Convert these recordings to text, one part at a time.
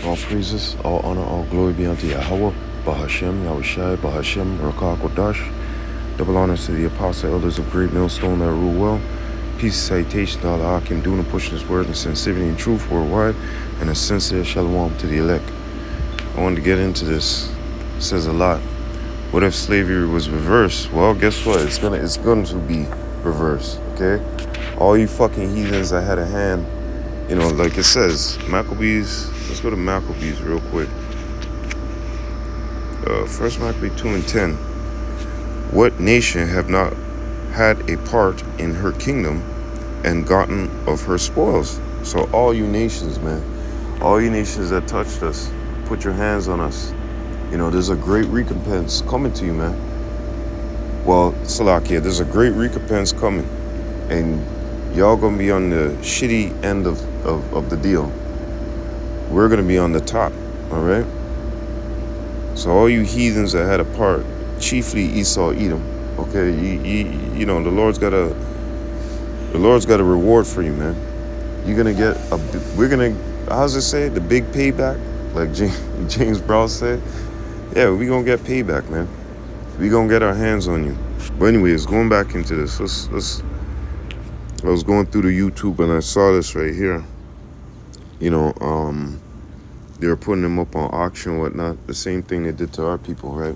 All praises, all honor, all glory be unto Yahweh, Bahashem, Yahushai, Bahashem, Rakah Kodash. Double honors to the apostle elders of Great Millstone that rule well. Peace and salutation to all the Akim doing pushing his word and sensitivity and truth worldwide, and a sincere shalom to the elect. I wanted to get into this. It says a lot. What if slavery was reversed? Well, guess what? It's going to be reversed, okay? All you fucking heathens that had a hand, you know, like it says, Maccabees. Let's go to Maccabees real quick. First Maccabees 2:10. What nation have not had a part in her kingdom and gotten of her spoils? So all you nations, man, all you nations that touched us, put your hands on us. You know, there's a great recompense coming to you, man. Well, Salakia, there's a great recompense coming. And y'all gonna be on the shitty end of the deal. We're gonna be on the top, all right? So all you heathens that had a part, chiefly Esau, Edom, okay? You know, the Lord's got a reward for you, man. You're gonna get how's it say? The big payback, like James Brown said. Yeah, we gonna get payback, man. We gonna get our hands on you. But anyways, going back into this, I was going through the YouTube and I saw this right here. You know, they were putting them up on auction and whatnot. The same thing they did to our people, right?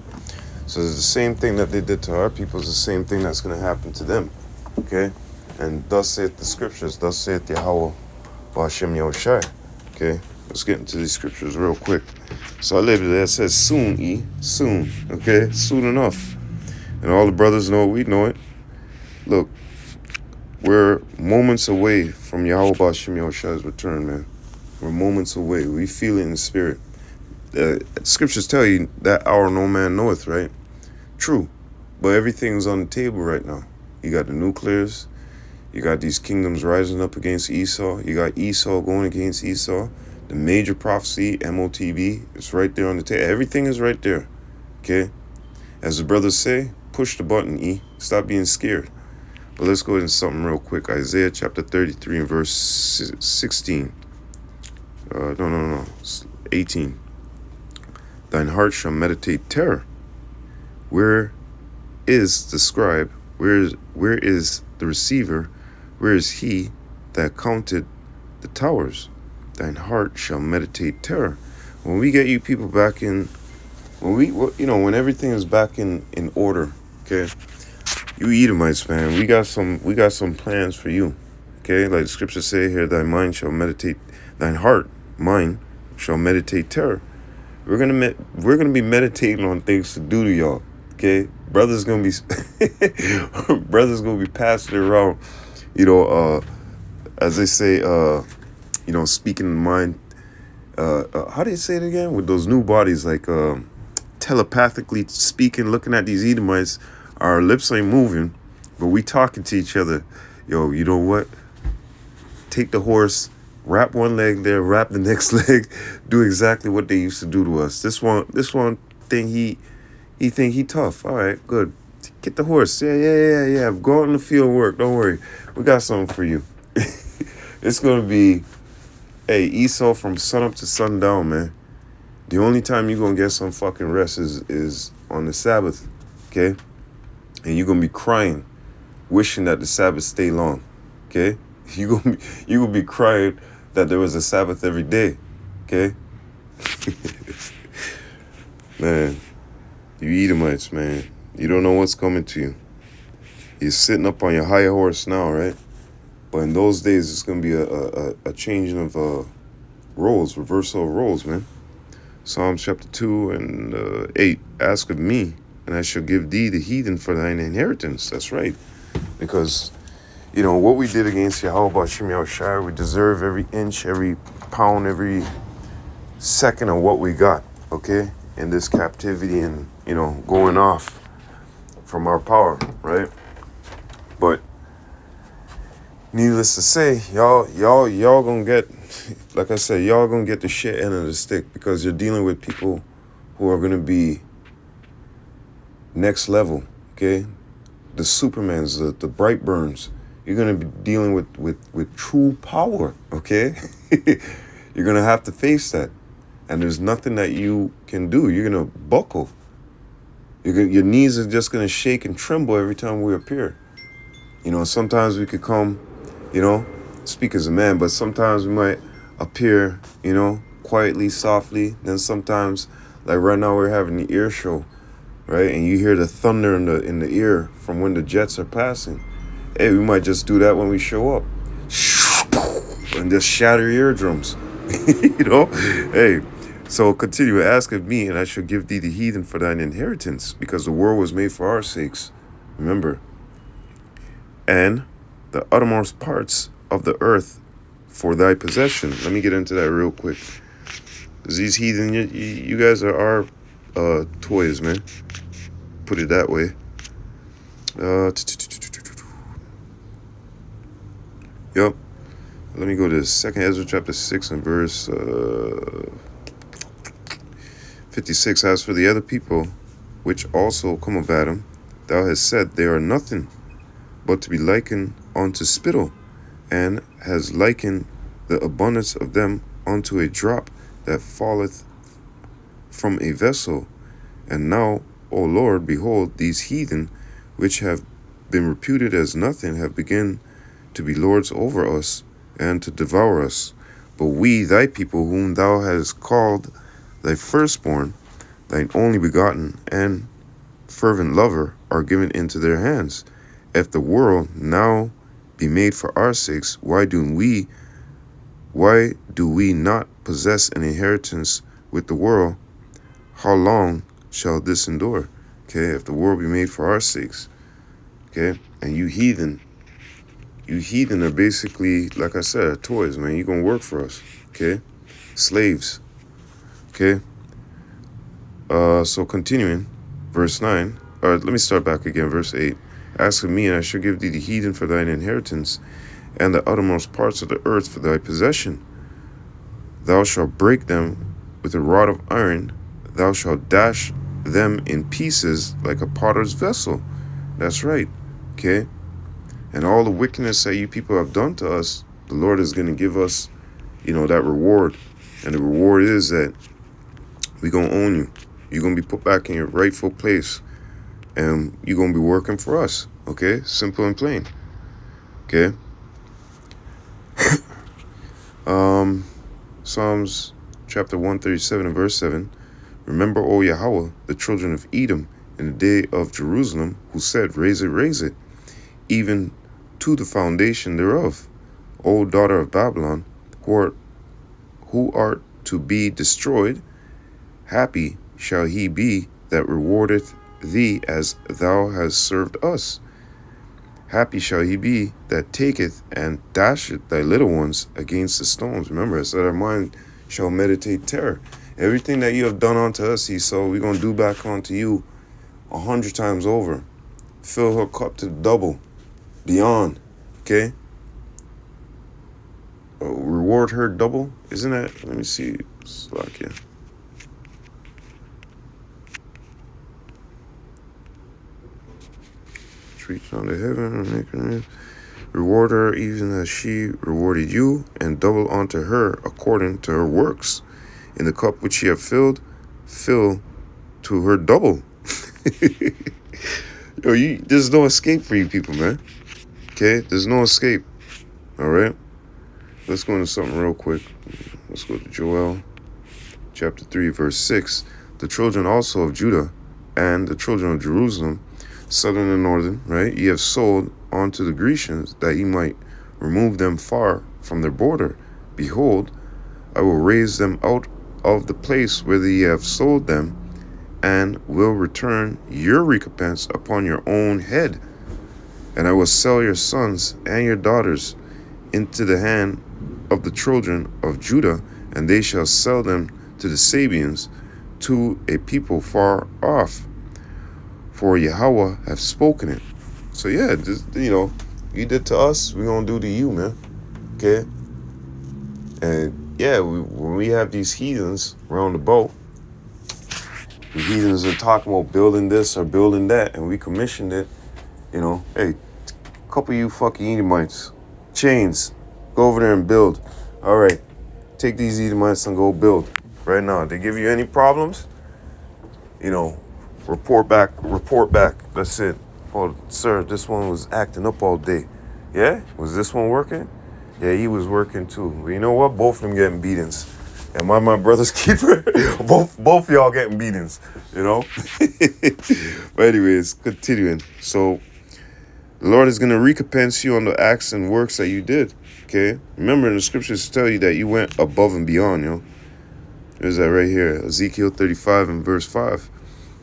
So it's the same thing that they did to our people is the same thing that's going to happen to them, okay? And thus saith the scriptures, thus saith Yahweh, Ba'ashem Yahushai, okay? Let's get into these scriptures real quick. So I labeled it, it says soon, soon, okay? Soon enough. And all the brothers know it, we know it. Look, we're moments away from Yahweh Ba'ashem Yahushai's return, man. We're moments away. We feel it in the spirit. Scriptures tell you that hour no man knoweth, right? True. But everything's on the table right now. You got the nuclears. You got these kingdoms rising up against Esau. You got Esau going against Esau. The major prophecy, MOTB, it's right there on the table. Everything is right there. Okay? As the brothers say, push the button, E. Stop being scared. But let's go into something real quick. Isaiah chapter 33 and verse 16. No. 18. Thine heart shall meditate terror. Where is the scribe? Where is the receiver? Where is he that counted the towers? Thine heart shall meditate terror. When we get you people back in, when everything is back in order, okay? You Edomites, man, we got some plans for you, okay? Like the scriptures say here, thine heart, mind, shall meditate terror. We're gonna be meditating on things to do to y'all, okay? Brothers gonna be passing it around, as they say, speaking in mind. How do you say it again? With those new bodies, like telepathically speaking, looking at these Edomites, our lips ain't moving, but we talking to each other. Yo, you know what? Take the horse. Wrap one leg there, wrap the next leg, do exactly what they used to do to us. This one thing he think he tough. All right, good. Get the horse. Yeah. Go out in the field and work. Don't worry. We got something for you. It's gonna be, Esau from sun up to sundown, man. The only time you're gonna get some fucking rest is on the Sabbath, okay? And you're gonna be crying, wishing that the Sabbath stay long, okay? You gonna be crying that there was a Sabbath every day, okay? Man, you Edomites, man. You don't know what's coming to you. You're sitting up on your higher horse now, right? But in those days, it's going to be a changing of roles, reversal of roles, man. Psalms chapter 2 and 8, ask of me, and I shall give thee the heathen for thine inheritance. That's right. Because what we did against Yahweh Ba'ashem Yahushai, we deserve every inch, every pound, every second of what we got, okay? In this captivity and, going off from our power, right? But needless to say, y'all gonna get, like I said, y'all gonna get the shit end of the stick because you're dealing with people who are gonna be next level, okay? The Supermans, the Brightburns. You're going to be dealing with true power, okay? You're going to have to face that. And there's nothing that you can do. You're going to buckle. Your knees are just going to shake and tremble every time we appear. Sometimes we could come, speak as a man, but sometimes we might appear, quietly, softly. Then sometimes, like right now, we're having the ear show, right? And you hear the thunder in the ear from when the jets are passing. Hey, we might just do that when we show up, and just shatter eardrums, Hey, so continue, ask of me, and I shall give thee the heathen for thine inheritance, because the world was made for our sakes. Remember. And the uttermost parts of the earth for thy possession. Let me get into that real quick. These heathen, you guys are our toys, man. Put it that way. Yep. Let me go to 2nd Ezra chapter 6 and verse 56. As for the other people, which also come about him, thou hast said they are nothing but to be likened unto spittle, and has likened the abundance of them unto a drop that falleth from a vessel. And now, O Lord, behold, these heathen, which have been reputed as nothing, have begun to be lords over us, and to devour us. But we, thy people, whom thou hast called thy firstborn, thine only begotten, and fervent lover, are given into their hands. If the world now be made for our sakes, why do we not possess an inheritance with the world? How long shall this endure? Okay, if the world be made for our sakes. Okay, and you heathen are basically, like I said, toys, man. You're gonna work for us. Okay, slaves. Okay. So continuing, verse 9. Let me start back again, verse 8. Ask of me, and I shall give thee the heathen for thine inheritance, and the uttermost parts of the earth for thy possession. Thou shalt break them with a rod of iron. Thou shalt dash them in pieces like a potter's vessel. That's right. Okay? And all the wickedness that you people have done to us, the Lord is going to give us, that reward. And the reward is that we're going to own you. You're going to be put back in your rightful place. And you're going to be working for us. Okay? Simple and plain. Okay? Psalms chapter 137 and verse 7. Remember, O Yahweh, the children of Edom in the day of Jerusalem, who said, raise it, even to the foundation thereof. O daughter of Babylon, who art to be destroyed, happy shall he be that rewardeth thee as thou hast served us. Happy shall he be that taketh and dasheth thy little ones against the stones. Remember, I said our mind shall meditate terror. Everything that you have done unto us, Esau, we're going to do back unto you 100 times over. Fill her cup to double, beyond, okay? Reward her double, isn't that? Let me see. Slakia. Reach unto heaven and make her reward her even as she rewarded you, and double unto her according to her works. In the cup which she hath filled, fill to her double. There's no escape for you people, man. Okay, there's no escape. All right, let's go into something real quick. Let's go to Joel chapter 3 verse 6. The children also of Judah and the children of Jerusalem, southern and northern, right, ye have sold unto the Grecians, that ye might remove them far from their border. Behold, I will raise them out of the place where ye have sold them, and will return your recompense upon your own head. And I will sell your sons and your daughters into the hand of the children of Judah, and they shall sell them to the Sabians, to a people far off. For Yahweh hath spoken it. So yeah, just, you did to us, we're going to do to you, man. Okay? And yeah, when we have these heathens around the boat, the heathens are talking about building this or building that, and we commissioned it, hey, a couple of you fucking Edomites, chains, go over there and build. All right, take these Edomites and go build. right now. They give you any problems, you know, report back. That's it. Oh, sir, this one was acting up all day. Yeah? Was this one working? Yeah, he was working too. But you know what? Both of them getting beatings. And my brother's keeper, both y'all getting beatings, you know? But anyways, continuing. So the Lord is going to recompense you on the acts and works that you did, okay? Remember, in the scriptures tell you that you went above and beyond, you know? There's that right here, Ezekiel 35 and verse 5.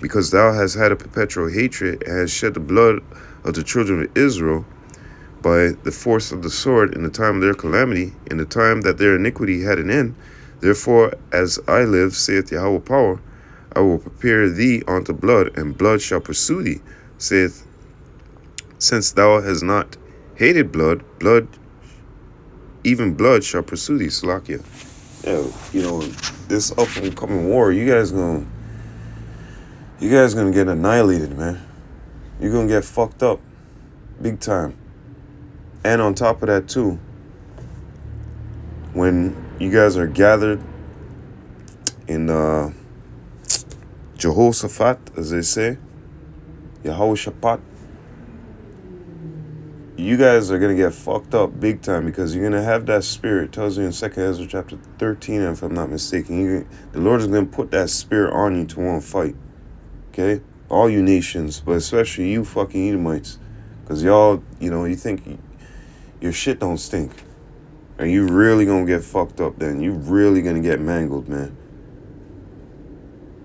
Because thou hast had a perpetual hatred and hast shed the blood of the children of Israel by the force of the sword in the time of their calamity, in the time that their iniquity had an end. Therefore, as I live, saith Yahweh power, I will prepare thee unto blood, and blood shall pursue thee, saith, since thou hast not hated blood, even blood shall pursue thee, Salakia. Yeah, you know, this up and coming war, you guys gonna get annihilated, man. You're gonna get fucked up big time. And on top of that too, when you guys are gathered in Jehoshaphat, as they say, Yehoshaphat, you guys are going to get fucked up big time, because you're going to have that spirit. It tells you in 2 Ezra chapter 13, if I'm not mistaken. The Lord is going to put that spirit on you to want to fight. Okay? All you nations, but especially you fucking Edomites. Because y'all, you know, you think your shit don't stink. And you really going to get fucked up then. You really going to get mangled, man.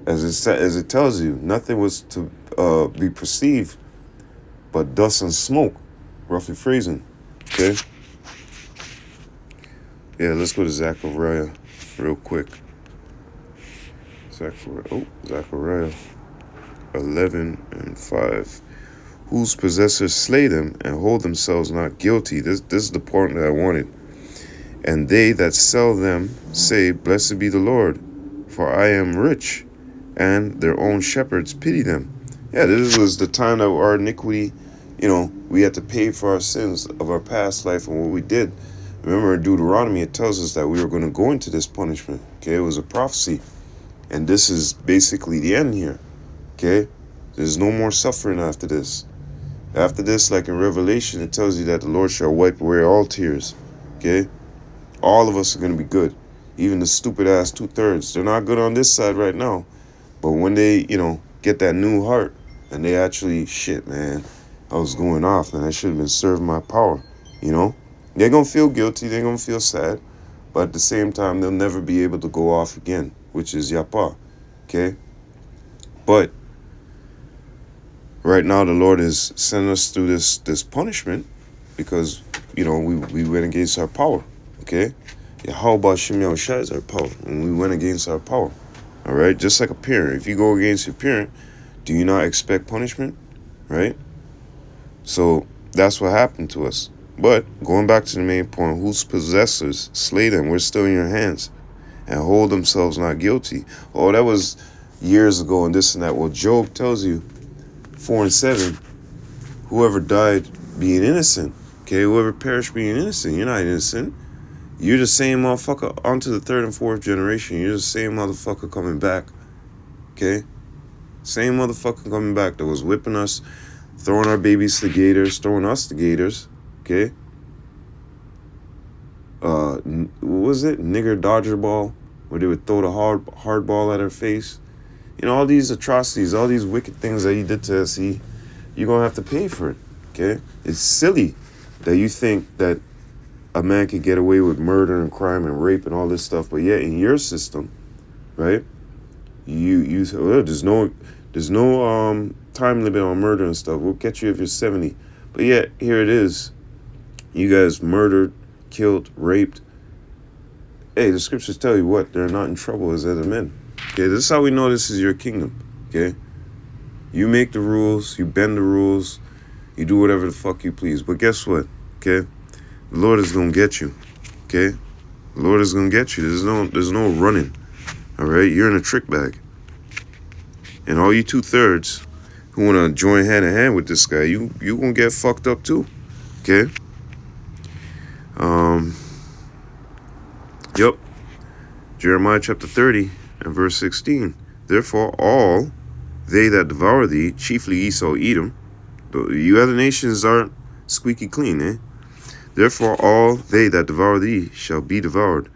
As it tells you, nothing was to be perceived but dust and smoke. Roughly phrasing. Okay? Yeah, let's go to Zechariah real quick. Zechariah 11 and 5. Whose possessors slay them and hold themselves not guilty. This is the part that I wanted. And they that sell them say, Blessed be the Lord, for I am rich, and their own shepherds pity them. Yeah, this was the time that our iniquity, you know, we had to pay for our sins of our past life and what we did. Remember in Deuteronomy, it tells us that we were going to go into this punishment. Okay, it was a prophecy. And this is basically the end here. Okay, there's no more suffering after this. After this, like in Revelation, it tells you that the Lord shall wipe away all tears. Okay, all of us are going to be good. Even the stupid ass 2/3. They're not good on this side right now. But when they, you know, get that new heart and they actually, shit, man, I was going off, man. I should have been serving my power, you know? They're going to feel guilty. They're going to feel sad. But at the same time, they'll never be able to go off again, which is Yapa, okay? But right now, the Lord is sending us through this punishment because, you know, we went against our power, okay? Yahweh Shem Yahushua is our power, and we went against our power, all right? Just like a parent. If you go against your parent, do you not expect punishment, right? So that's what happened to us. But going back to the main point, whose possessors slay them, we're still in your hands, and hold themselves not guilty. Oh, that was years ago and this and that. Well, Job tells you, 4 and 7, whoever died being innocent, okay, whoever perished being innocent, you're not innocent. You're the same motherfucker onto the 3rd and 4th generation. You're the same motherfucker coming back, okay? Same motherfucker coming back that was whipping us, throwing our babies to gators, throwing us to gators, okay? What was it? Nigger Dodger ball, where they would throw the hard ball at our face. You know, all these atrocities, all these wicked things that you did to us, you're going to have to pay for it, okay? It's silly that you think that a man could get away with murder and crime and rape and all this stuff, but yet in your system, right, you say, well, there's no time limit on murder and stuff. We'll catch you if you're 70. But yet, here it is. You guys murdered, killed, raped. Hey, the scriptures tell you what? They're not in trouble as other men. Okay, this is how we know this is your kingdom. Okay? You make the rules, you bend the rules, you do whatever the fuck you please. But guess what? Okay? The Lord is going to get you. Okay? The Lord is going to get you. There's no running. All right? You're in a trick bag. And all you 2/3 who want to join hand in hand with this guy, you going to get fucked up too. Okay? Yep. Jeremiah chapter 30, and verse 16. Therefore all they that devour thee, chiefly Esau, Edom, you other nations aren't squeaky clean, eh? Therefore all they that devour thee shall be devoured,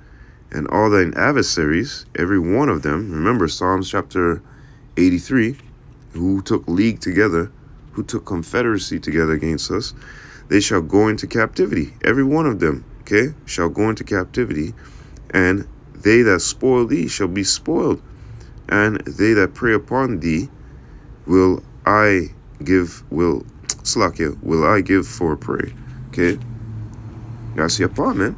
and all thine adversaries, every one of them, remember Psalms chapter 83, who took league together, who took confederacy together against us, they shall go into captivity. Every one of them, okay, shall go into captivity, and they that spoil thee shall be spoiled, and they that prey upon thee will I give for a prey. Okay, that's your part, man.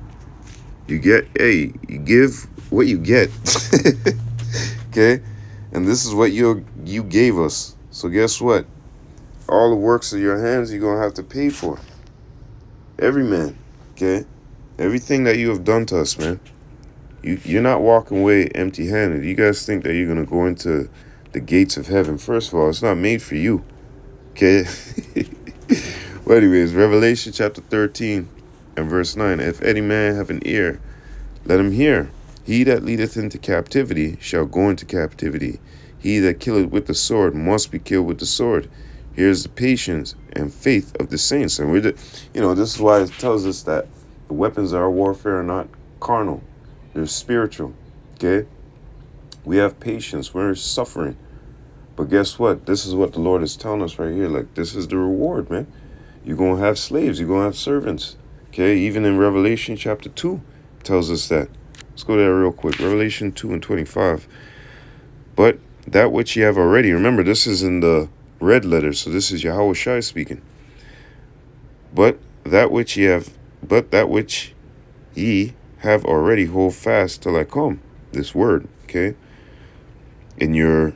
You give what you get. Okay, and this is what you gave us. So guess what? All the works of your hands you're gonna have to pay for. Every man. Okay, everything that you have done to us, man. You're not walking away empty-handed. You guys think that you're gonna go into the gates of heaven. First of all, it's not made for you. Okay. Well, anyways, Revelation chapter 13 and verse 9. If any man have an ear, let him hear. He that leadeth into captivity shall go into captivity. He that killeth with the sword must be killed with the sword. Here's the patience and faith of the saints. And this is why it tells us that the weapons of our warfare are not carnal. They're spiritual. Okay? We have patience. We're suffering. But guess what? This is what the Lord is telling us right here. Like, this is the reward, man. You're going to have slaves. You're going to have servants. Okay? Even in Revelation chapter 2 tells us that. Let's go there real quick. Revelation 2 and 25. But that which ye have already. Remember, this is in the red letter. So this is Yahweh Shai speaking. But that which ye have already, hold fast till I come. This word. Okay? In your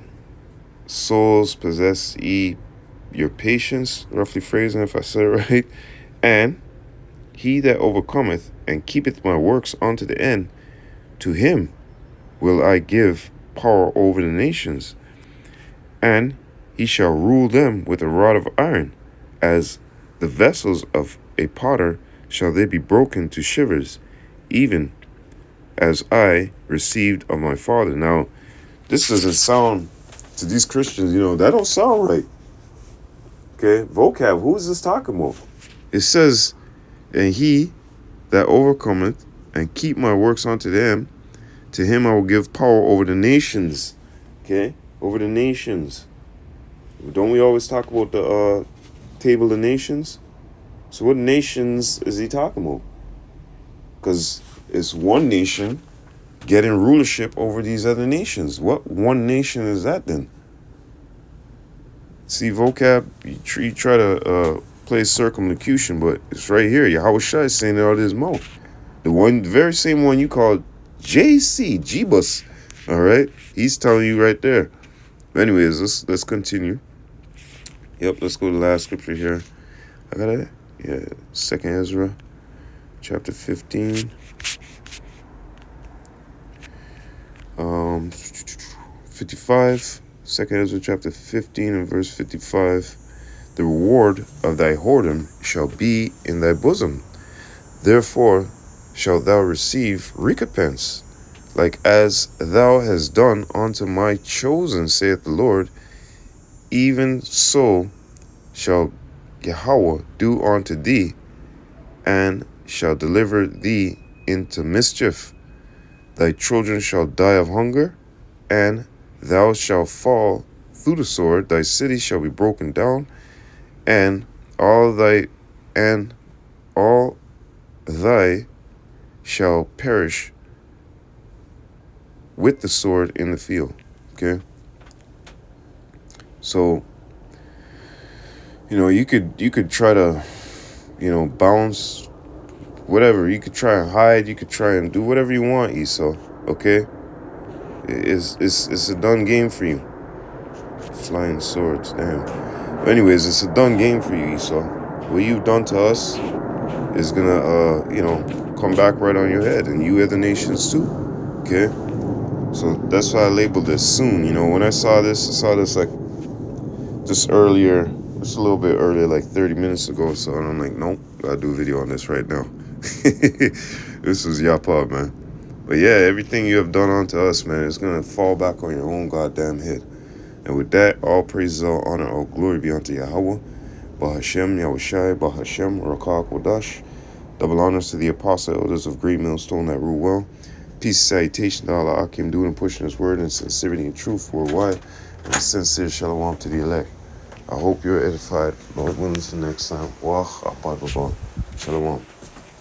souls possess ye your patience, roughly phrasing if I said it right, and he that overcometh and keepeth my works unto the end, to him will I give power over the nations, and he shall rule them with a rod of iron, as the vessels of a potter shall they be broken to shivers, even as I received of my Father. Now, this doesn't sound, to these Christians, that don't sound right. Okay, vocab, who is this talking about? It says, and he that overcometh and keep my works unto them, to him I will give power over the nations. Okay, over the nations. Don't we always talk about the table of nations? So what nations is he talking about? Because it's one nation getting rulership over these other nations. What one nation is that then? See, vocab, you try to play circumlocution, but it's right here. Yahweh Shai is saying it out of his mouth. The very same one you called JC, Jebus. All right? He's telling you right there. But anyways, let's continue. Yep, let's go to the last scripture here. I got it? Yeah, 2nd Ezra, chapter 15. 55. 2nd Ezra chapter 15 and verse 55. The reward of thy whoredom shall be in thy bosom. Therefore shalt thou receive recompense, like as thou hast done unto my chosen, saith the Lord. Even so shall Yahweh do unto thee, and shall deliver thee into mischief. Thy children shall die of hunger, and thou shalt fall through the sword. Thy city shall be broken down, and all thy shall perish with the sword in the field. Okay. So, you could try to, bounce, whatever. You could try and hide. You could try and do whatever you want, Esau. Okay. It's a done game for you. Flying swords, damn. But anyways, it's a done game for you, Esau. What you've done to us is gonna, come back right on your head, and you other nations too. Okay. So that's why I labeled this soon. When I saw this like just earlier, just a little bit earlier, like 30 minutes ago. So I'm like, nope, gotta do a video on this right now. This is Yapa, man. But yeah, everything you have done unto us, man, is going to fall back on your own goddamn head. And with that, all praises, all honor, all glory be unto Yahweh. Bahashem, Yahushai, Bahashem, Rakah Kodash. Double honors to the apostle elders of Great Millstone that rule well. Peace and salutation to Allah Akim doing and pushing his word in sincerity and truth worldwide. And a sincere shalom to the elect. I hope you're edified. Lord willing, until next time. Wah, Shalom.